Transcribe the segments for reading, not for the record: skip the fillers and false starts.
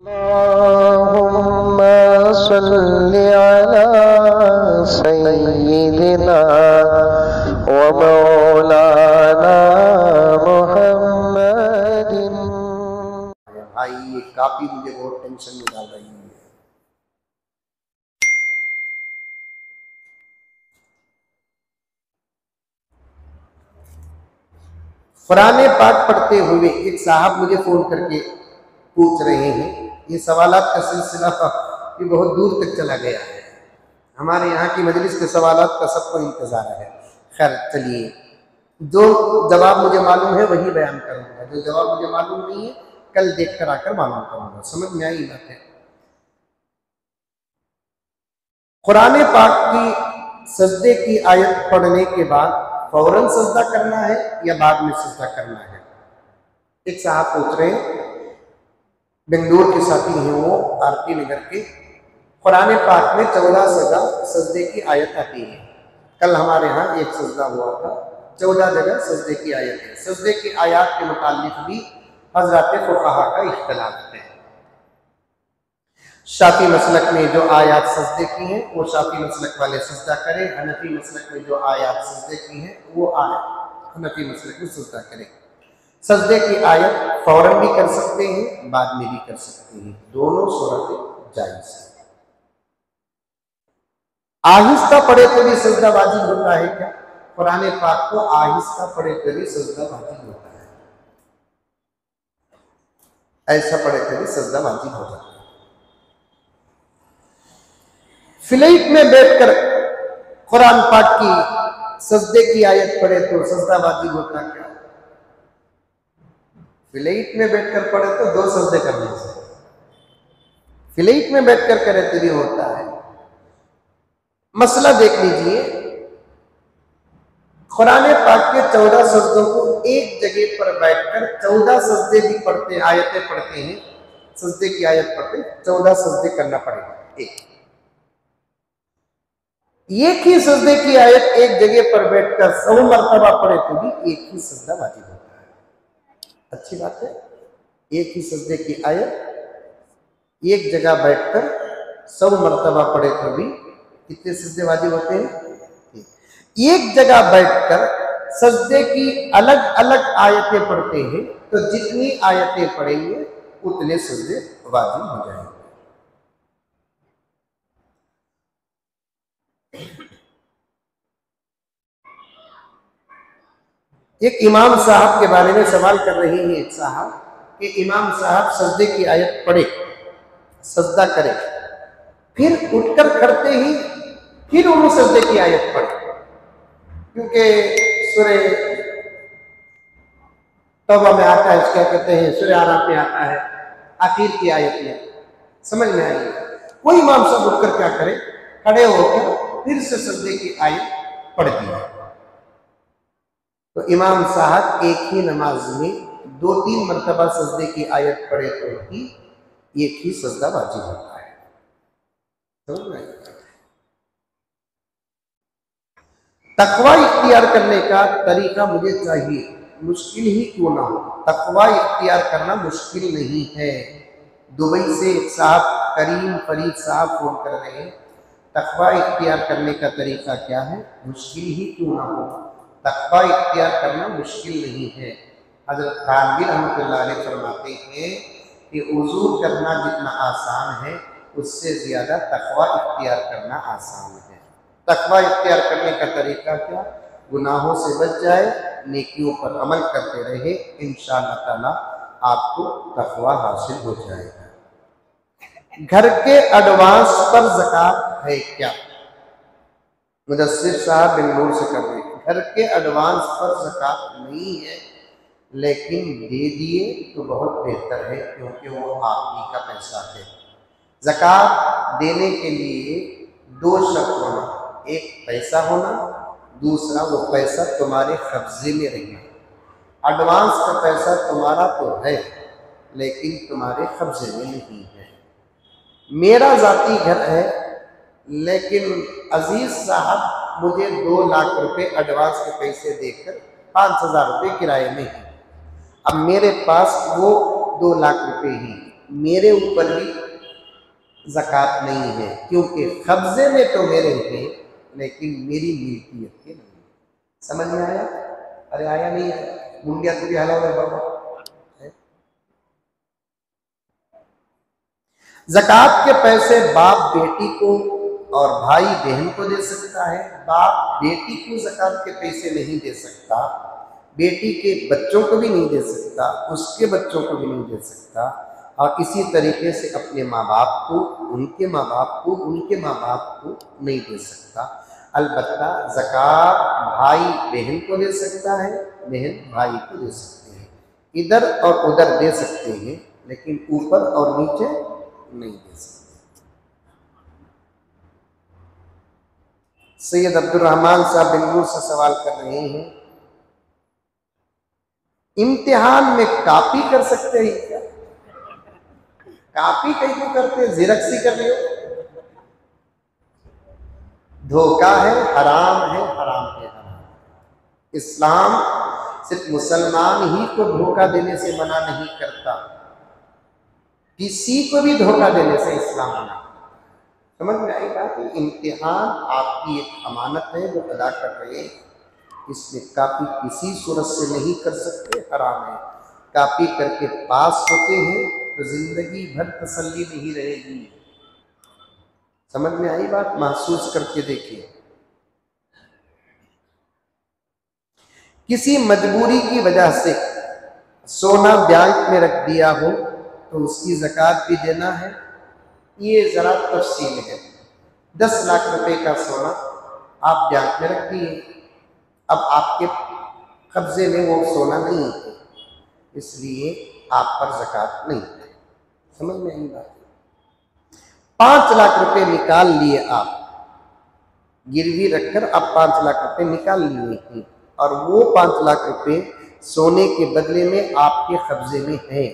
अल्लाहुम्मा सल्लि अला सय्यिदिना व मौलाना मुहम्मदिन। भाई ये काफी मुझे बहुत टेंशन में डाल रही है। कुरान पाक पढ़ते हुए एक साहब मुझे फोन करके पूछ रहे हैं, ये सवालात का सिलसिला ये बहुत दूर तक चला गया है। हमारे यहाँ की मजलिस के सवालात का सबको इंतजार है। खैर चलिए, जो जवाब मुझे मालूम है वही बयान करूंगा, जो जवाब मुझे मालूम नहीं है कल देख कर आकर मालूम करूंगा। समझ में आई बात है? कुरान पाक की सजदे की आयत पढ़ने के बाद फौरन सजदा करना है या बाद में सजदा करना है? एक साहब पूछ रहे हैं, बेंगलुरु के साथी हैं वो, आरती नगर के। कुरान पाक में 14 जगह सजदे की आयत आती है। कल हमारे यहाँ एक सजदा हुआ था, 14 जगह सजदे की आयत है। सजदे की आयत के मुताल्लिक भी हजरत फुक़हा का इख्तिलाफ है। शाफी मसलक में जो आयात सजदे की हैं वो शाफी मसलक वाले सजदा करें, हनफी मसलक में जो आयात सजदे की हैं वो हनफी मसलक में सजदा करें। सजदे की आयत फौरन भी कर सकते हैं, बाद में भी कर सकते हैं, दोनों सूरतें जायज़ हैं। आहिस्ता पढ़े तो भी सजदा वाजिब होता है क्या? कुरान पाक को आहिस्ता पढ़े तो भी सजदा वाजिब होता है, ऐसा पढ़े तो भी सजदा वाजिब हो जाता है। फ्लाइट में बैठकर कुरान पाक की सजदे की आयत पढ़े तो सजदा वाजिब होता क्या? फ्लाइट में बैठकर पढ़े तो 2 सजदे करने से, फ्लाइट में बैठकर करे तो भी होता है। मसला देख लीजिए, कुरान पाक के 14 सजदों को एक जगह पर बैठकर 14 सजदे भी पढ़ते, आयतें पढ़ते हैं, सजदे की आयत पढ़ते 14 सजदे करना पड़ेगा। एक ही सजदे की आयत एक जगह पर बैठकर 100 मरतबा पढ़े तो भी एक ही सजदा वाजिब होता है। अच्छी बात है, एक ही सजदे की आयत एक जगह बैठकर 100 मरतबा पढ़े तो भी कितने सजदे वाजिब होते हैं? एक जगह बैठकर सजदे की अलग अलग आयतें पढ़ते हैं तो जितनी आयतें पढ़ेंगे उतने सजदे वाजिब हो जाएंगे। एक इमाम साहब के बारे में सवाल कर रहे हैं एक साहब कि इमाम साहब सजदे की आयत पढ़े, सजदा करे, फिर उठकर खड़ते ही फिर उन्होंने सजदे की आयत पढ़े, क्योंकि सूरे तौबा में आता है, क्या कहते हैं, सूरे आराफ में आता है, आखिर की आयत में। समझ में आई? कोई इमाम साहब उठकर क्या करे, खड़े होकर फिर से सजदे की आयत पढ़ दी है। तो इमाम साहब एक ही नमाज में 2-3 मरतबा सजदे की आयत पढ़े तो ही एक ही सजदा वाजिब होता है। तकवा इख्तियार करने का तरीका मुझे चाहिए, मुश्किल ही क्यों ना हो। तकवा इख्तियार करना मुश्किल नहीं है। दुबई से एक साहब करीम फरीद साहब फोन कर रहे हैं, तकवा इख्तियार करने का तरीका क्या है? मुश्किल ही क्यों ना हो, तकवा इख्तियार करना मुश्किल नहीं है। हज़रत थानवी रहमतुल्लाह अलैह फरमाते हैं कि वज़ू करना जितना आसान है उससे ज़्यादा तकवा इख्तियार करना आसान है। तकवा इख्तियार करने का तरीका क्या? गुनाहों से बच जाए, नेकियों पर अमल करते रहे, इंशाअल्लाह ताला आपको तकवा हासिल हो जाएगा। घर के एडवांस पर ज़कात है क्या? मुदस्सिर साहब बेंगलुरु से कर रहे हैं, घर के एडवांस पर ज़कात नहीं है, लेकिन दे दिए तो बहुत बेहतर है, क्योंकि वो आप ही का पैसा है। ज़कात देने के लिए 2 शर्त होना, एक पैसा होना, दूसरा वो पैसा तुम्हारे कब्जे में रहना। एडवांस का पैसा तुम्हारा तो है लेकिन तुम्हारे कब्जे में नहीं है। मेरा ज़ाती घर है, लेकिन अजीज साहब मुझे 2 लाख रुपए एडवांस के पैसे देकर 5,000 रुपये किराए में है। अब मेरे पास वो 2 लाख रुपए ही, मेरे ऊपर भी ज़कात नहीं है, क्योंकि कब्जे में तो मेरे हैं लेकिन मेरी मिल्कियत के नहीं। समझ में आया? अरे आया नहीं आया? मुंडिया तुझे हलाओ रे बाबा। ज़कात के पैसे बाप बेटी को और भाई बहन को दे सकता है। बाप बेटी को ज़कात के पैसे नहीं दे सकता, बेटी के बच्चों को भी नहीं दे सकता, उसके बच्चों को भी नहीं दे सकता, और इसी तरीके से अपने माँ बाप को, उनके माँ बाप को, उनके माँ बाप को नहीं दे सकता। अलबत्ता ज़कात भाई बहन को दे सकता है, बहन भाई को दे सकते हैं। इधर और उधर दे सकते हैं, लेकिन ऊपर और नीचे नहीं दे सकते। सैयद अब्दुर्रहमान साहब बेंगलुरु से सवाल कर रहे हैं, इम्तिहान में कॉपी कर सकते हैं क्या? कॉपी कहीं को करते हैं, ज़ेरॉक्स ही कर लियो। धोखा है, हराम है, हराम है, हराम। इस्लाम सिर्फ मुसलमान ही को धोखा देने से मना नहीं करता, किसी को भी धोखा देने से इस्लाम मना। समझ में आई बात? इम्तिहान आपकी एक अमानत है जो अदा कर रहे हैं, इसमें कॉपी किसी सूरत से नहीं कर सकते, हराम है। कॉपी करके पास होते हैं तो जिंदगी भर तसल्ली नहीं रहेगी। समझ में आई बात? महसूस करके देखिए। किसी मजबूरी की वजह से सोना बैंक में रख दिया हो तो उसकी ज़कात भी देना है। ये जरा तफसील है। 10 लाख रुपए का सोना आप बैंक में रख दिए, अब आपके कब्जे में वो सोना नहीं है, इसलिए आप पर ज़कात नहीं है। समझ में आई बात? 5 लाख रुपए निकाल लिए आप, गिरवी रखकर आप 5 लाख रुपए निकाल लिए हैं, और वो 5 लाख रुपए सोने के बदले में आपके कब्जे में है,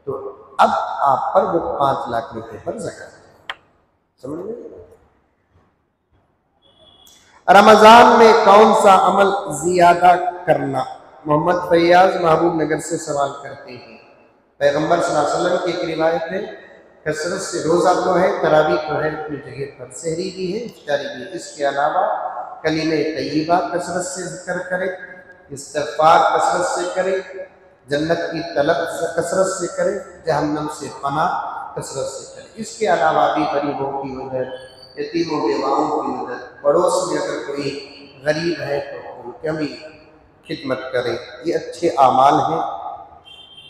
तो अब आप पर वो 5 लाख रुपए पर ज़कात है। समझ में? रमजान में कौन सा अमल ज्यादा करना? मोहम्मद फैयाज महबूब नगर से सवाल करते हैं। पैगंबर सल्लल्लाहु अलैहि वसल्लम की एक रिवायत है, कसरत से रोज़ा तो है, तरावी तो है अपनी जगह पर, सहरी भी है, इफ्तारी भी है। इसके अलावा कलीमे तय्यबा कसरत से जिक्र करे, इस्तिग़फ़ार कसरत से करे, जन्नत की तलब कसरत से करे, जहन्नम से पनाह कसरत से करे। इसके अलावा भी गरीबों की मदद, यतीमों बेवाओं की मदद, पड़ोस में अगर कोई गरीब है तो उनकी भी खिदमत करे, ये अच्छे आमाल हैं।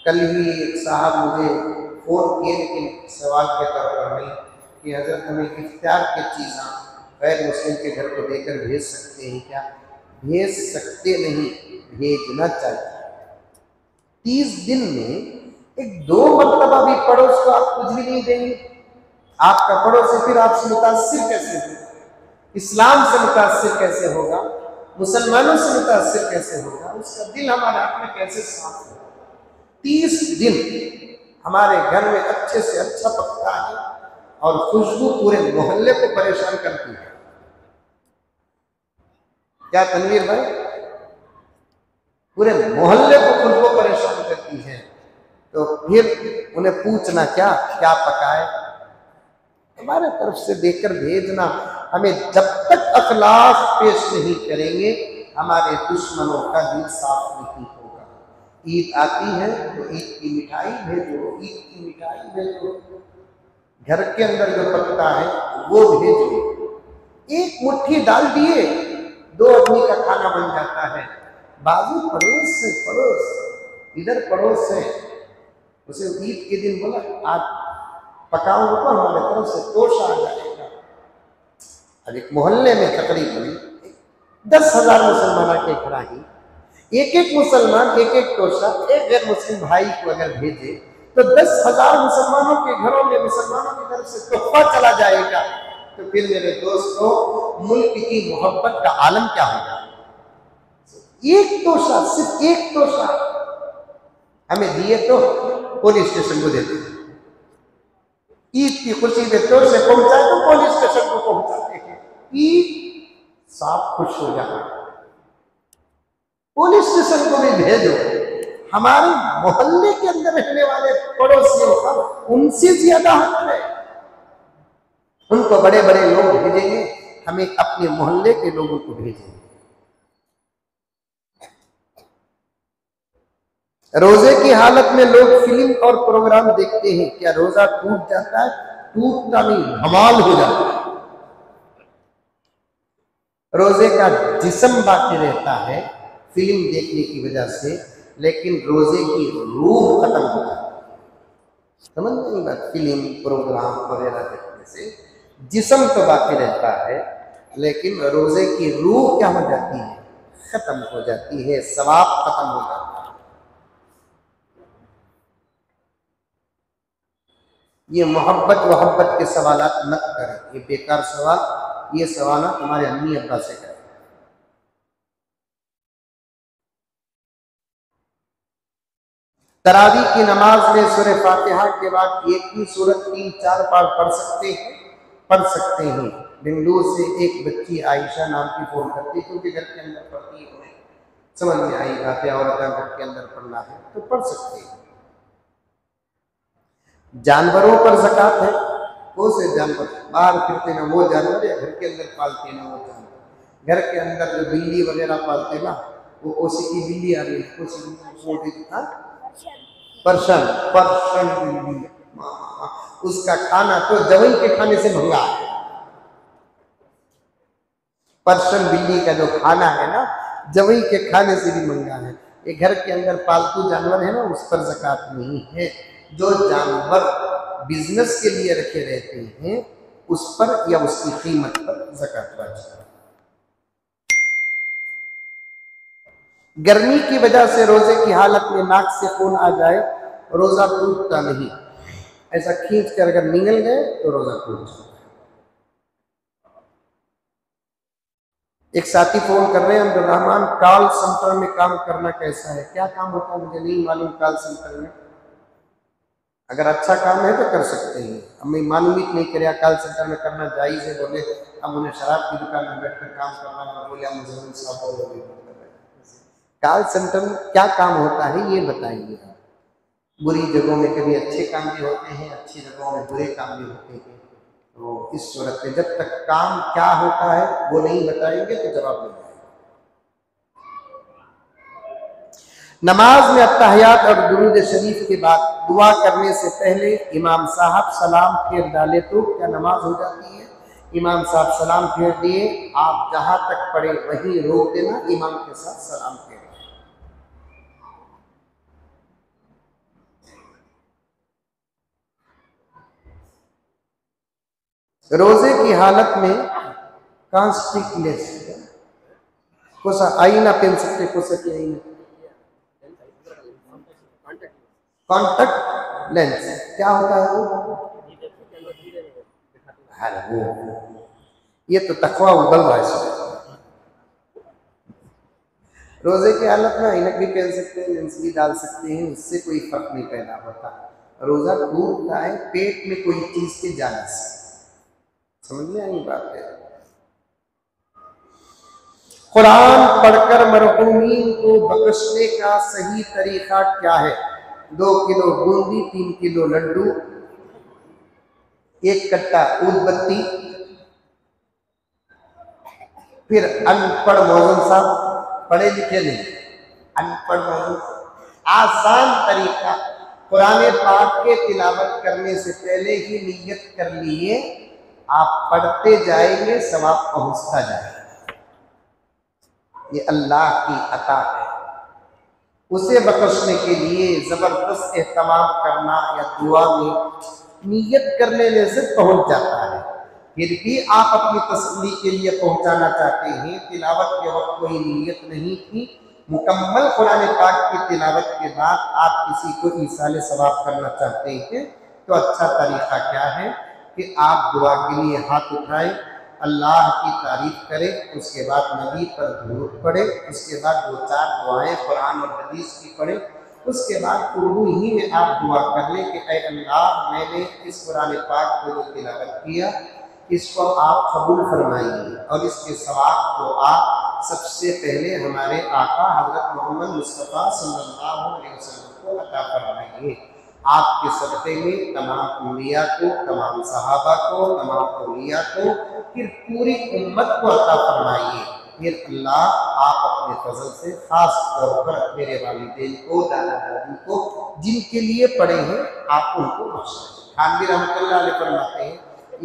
कल ही एक साहब मुझे फ़ोन किए, लेकिन सवाल के तौर पर नहीं, कि हज़रत हमें इफ्तार की चीज़ें गैर मुस्लिम के घर को देकर भेज सकते हैं क्या? भेज सकते नहीं, भेजना चाहिए। 30 दिन में 1-2 मरतबा भी पड़ोस को आप कुछ भी नहीं देंगे, आपका पड़ोसी फिर आपसे मुतासिर कैसे होगा? इस्लाम से मुतासिर कैसे होगा? मुसलमानों से मुतासिर कैसे होगा? उसका दिल हमारे हाथ में कैसे साफ होगा? 30 दिन हमारे घर में अच्छे से अच्छा पकता है और खुशबू पूरे मोहल्ले को परेशान करती है। क्या तनवीर भाई? पूरे मोहल्ले को खुशबू परेशान करती है, तो फिर उन्हें पूछना क्या क्या पकाए? हमारे तरफ से देकर भेजना। हमें जब तक अखलास पेश नहीं करेंगे, हमारे दुश्मनों का दिल साफ नहीं होगा। ईद आती है तो ईद की मिठाई भेजो, ईद की मिठाई भेजो, घर के अंदर जो पकता है वो भेजो। एक मुट्ठी डाल दिए, 2 आदमी का खाना बन जाता है। बाजू पड़ोस से पड़ोस, इधर पड़ोस से उसे ईद के दिन बोला आज पकाऊंगा तो हमारे तरफ से तोशा आ जाएगा। अब एक मोहल्ले में तकरीबन 10,000 मुसलमान के खराही, एक मुसलमान एक तोशा एक गैर मुस्लिम भाई को अगर भेजे तो 10,000 मुसलमानों के घरों में मुसलमानों की तरफ से तोहफा चला जाएगा। तो फिर मेरे दोस्तों, मुल्क की मोहब्बत का आलम क्या होगा? एक तोशा, सिर्फ एक तोशा हमें दिए तो पुलिस स्टेशन को देते हैं। ईद की खुशी में तोशे पहुंचाए तो पुलिस स्टेशन को पहुंचाते हैं। ईद साफ खुश हो जाए, पुलिस स्टेशन को भी भेजो, हमारे मोहल्ले के अंदर रहने वाले पड़ोसियों का उनसे ज्यादा हक है। उनको बड़े बड़े लोग भेजेंगे, हमें अपने मोहल्ले के लोगों को भेजेंगे। रोजे की हालत में लोग फिल्म और प्रोग्राम देखते हैं, क्या रोजा टूट जाता है? टूटता नहीं, धमाल हो जाता है। रोजे का जिस्म बाकी रहता है फिल्म देखने की वजह से, लेकिन रोजे की रूह खत्म हो जाती है। समझ नहीं बात? फिल्म प्रोग्राम वगैरह देखने से जिस्म तो बाकी रहता है, लेकिन रोजे की रूह क्या हो जाती है? खत्म हो जाती है, सवाब खत्म हो जाता है। ये मोहब्बत के सवालात मत करें, ये बेकार सवाल, ये सवाल तुम्हारे अम्मी अब्बा से करें। तरावी की नमाज में सूरह फातिहा के बाद एक ही सूरत 3-4 बार पढ़ सकते हैं। बेंगलुरु से एक बच्ची आयशा नाम की फोन करती, क्योंकि घर के अंदर पढ़ती है, उन्हें समझ में आई बातें, और घर के अंदर पढ़ना है तो पढ़ सकते हैं। जानवरों पर ज़कात है। कौन से जानवर? बाहर फिरते ना वो जानवर, या घर के अंदर पालते ना वो जानवर। घर के अंदर जो बिल्ली वगैरह पालते ना, वो ओसी की बिल्ली आ रही है, पर्शियन बिल्ली, उसका खाना तो जवई के खाने से महंगा है। पर्शियन बिल्ली का जो खाना है ना, जवई के खाने से भी महंगा है। ये घर के अंदर पालतू जानवर है ना, उस पर ज़कात नहीं है। जो जानवर बिजनेस के लिए रखे रहते हैं उस पर या उसकी कीमत पर ज़कात वाजिब है। गर्मी की वजह से रोजे की हालत में नाक से खून आ जाए, रोजा टूटता नहीं। ऐसा खींच कर अगर निगल गए तो रोजा टूट जाता है। एक साथी फोन कर रहे हैं, अब्दुल रहमान, कॉल सेंटर में काम करना कैसा है? क्या काम होता है मुझे नहीं मालूम कॉल सेंटर में। अगर अच्छा काम है तो कर सकते हैं, हमें मालूम ही नहीं करें कॉल सेंटर में करना जायज़ है। बोले अब उन्हें शराब की दुकान में बैठकर काम करना, बोले मुझे कॉल सेंटर में क्या काम होता है ये बताइए। बुरी जगहों में कभी अच्छे काम भी होते हैं, अच्छी जगहों में बुरे काम भी होते हैं। तो इस सूरत में जब तक काम क्या होता है वो नहीं बताएंगे तो जवाब नहीं आएगा। नमाज में अत्तहियात और दुरूद शरीफ के बाद दुआ करने से पहले इमाम साहब सलाम फेर डाले तो क्या नमाज हो जाती है? इमाम साहब सलाम फेर दिए, आप जहां तक पढ़े वहीं रोक देना, इमाम के साथ सलाम फेर। रोजे की हालत में कॉन्स्टिकनेस कोसा आईना पहन सकते, कोसा की आईना कॉन्टेक्ट लेंस क्या होता है वो? ये तो तकवा उबल रहा है। रोजे की हालत में ऐनक भी पहन सकते हैं, लेंस भी डाल सकते हैं, उससे कोई फर्क नहीं पैदा होता। रोजा टूटता है पेट में कोई चीज के जाने से। समझ में आई बात है? कुरान पढ़कर मरहूमीन को बख्शने का सही तरीका क्या है? 2 किलो बूंदी, 3 किलो लड्डू, 1 कट्टा ऊदबत्ती। फिर अनपढ़ मौजूद साहब, पढ़े लिखे नहीं, अनपढ़ मौजूद, आसान तरीका, कुरान पाक के तिलावत करने से पहले ही नियत कर लिए, आप पढ़ते जाएंगे सवाब पहुंचता जाएगा। ये अल्लाह की अता है। उसे बख्शने के लिए जबरदस्त एहतमाम करना या दुआ में नियत कर लेने से पहुंच जाता है। फिर भी आप अपनी तसल्ली के लिए पहुंचाना चाहते हैं, तिलावत के वक्त कोई नियत नहीं थी, मुकम्मल कुरान पाक की तिलावत के बाद आप किसी को ईसाले सवाब करना चाहते हैं, तो अच्छा तरीका क्या है कि आप दुआ के लिए हाथ उठाएं, अल्लाह की तारीफ करें, उसके बाद नबी पर दुरूद पढ़े, उसके बाद 2-4 दुआएं कुरान और हदीस की पढ़े, उसके बाद उर्दू ही में आप दुआ कर लें कि ऐ अल्लाह, मैंने इस कुरान पाक को जो तिलावत किया इसको आप कबूल फरमाइए और इसके सवाब को आप सबसे पहले हमारे आका हजरत मोहम्मद मुस्तफ़ा सल्लल्लाहु अलैहि वसल्लम को अता फरमाइए। आपके सदक़े में तमाम अंबिया को, तमाम सहाबा को, तमाम औलिया को, फिर पूरी उम्मत को अता फरमाइए। फिर अल्लाह आप अपने फजल से खास तौर पर मेरे वालिदैन को, दादा दादी को, जिनके लिए पढ़े हैं, आप उनको बख्शें। खानवी रहमतुल्लाह अलैह फरमाते हैं,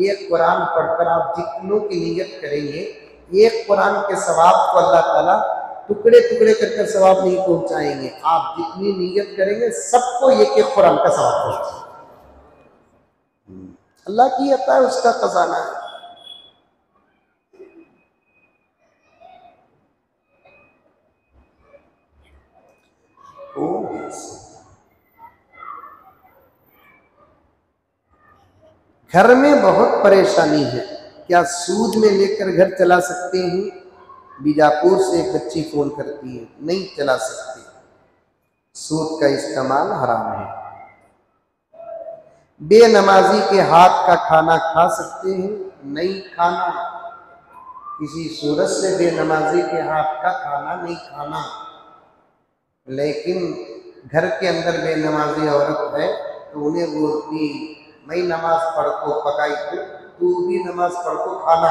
एक कुरान पढ़कर आप जितनों की नियत करेंगे, एक कुरान के सवाब को अल्लाह ताला टुकड़े टुकड़े करके सवाब नहीं पहुंचाएंगे। आप जितनी नियत करेंगे सबको एक एक कुरान का सवाब पहुंचाएंगे। अल्लाह की अता है, उसका खजाना है। घर में बहुत परेशानी है, क्या सूद में लेकर घर चला सकते हैं? बीजापुर से एक बच्ची फोन करती है, नहीं चला सकते, सूद का इस्तेमाल हराम है। बेनमाजी के हाथ का खाना खा सकते हैं? नहीं खाना, किसी सूरत से बेनमाजी के हाथ का खाना नहीं खाना। लेकिन घर के अंदर बेनमाजी औरत है तो उन्हें बोलती, मैं नमाज पढ़ को पकाई, तू भी नमाज पढ़ को खाना,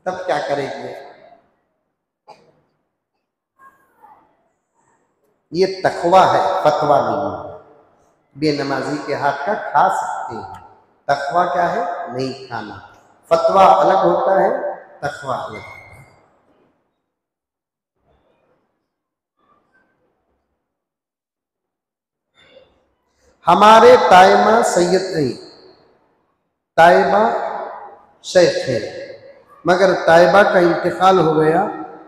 तब क्या करेंगे? ये तकवा है, फतवा नहीं। बेनमाजी के हाथ का खा सकते हैं, तकवा क्या है? नहीं खाना। फतवा अलग होता है, तकवा अलग होता है। हमारे तायमा सैयद नहीं, तायबा शेख है, मगर तायबा का इंतकाल हो गया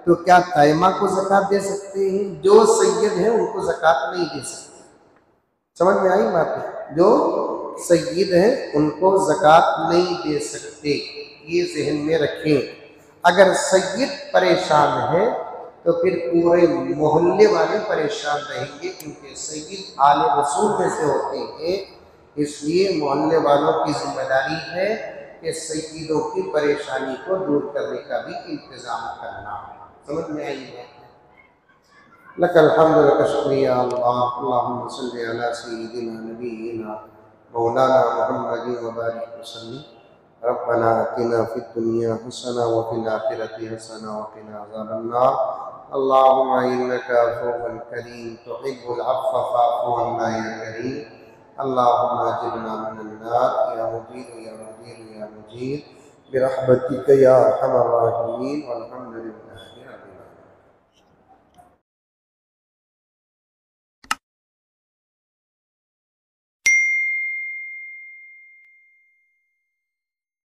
तो क्या तायमा को ज़कात दे सकते हैं? जो सैयद है उनको ज़कात नहीं दे सकते। समझ में आई बात है? जो सैयद है उनको ज़कात नहीं दे सकते, ये जहन में रखें। अगर सैयद परेशान है तो फिर पूरे मोहल्ले वाले परेशान रहेंगे, क्योंकि सैयद आले रसूल में से होते हैं। इसलिए मोहल्ले वालों की जिम्मेदारी है कि सैयदों की परेशानी को दूर करने का भी इंतज़ाम करना। समझ में आई बात? लकल हम्द लक शुक्रिया अल्लाह, अल्लाहुम्मा सल्लि अला सय्यिदिना नबीना मौलाना मुहम्मदिन व बारिक वसल्लिम। रब्बना आतिना फिद दुनिया हसना व फिल आखिरति हसना व क़िना अज़ाबन्नार। अल्लाहुम्मा इन्नका अफ़ुव्वुन करीम तुहिब्बुल अफ़्व फ़अफ़ु अन्ना या करीम। अल्लाहुम्मा अजिरना मिनन नार या मुजीर या मुजीर या मुजीर बिरहमतिका या अरहमर राहिमीन। वल्हम्दुलिल्लाह।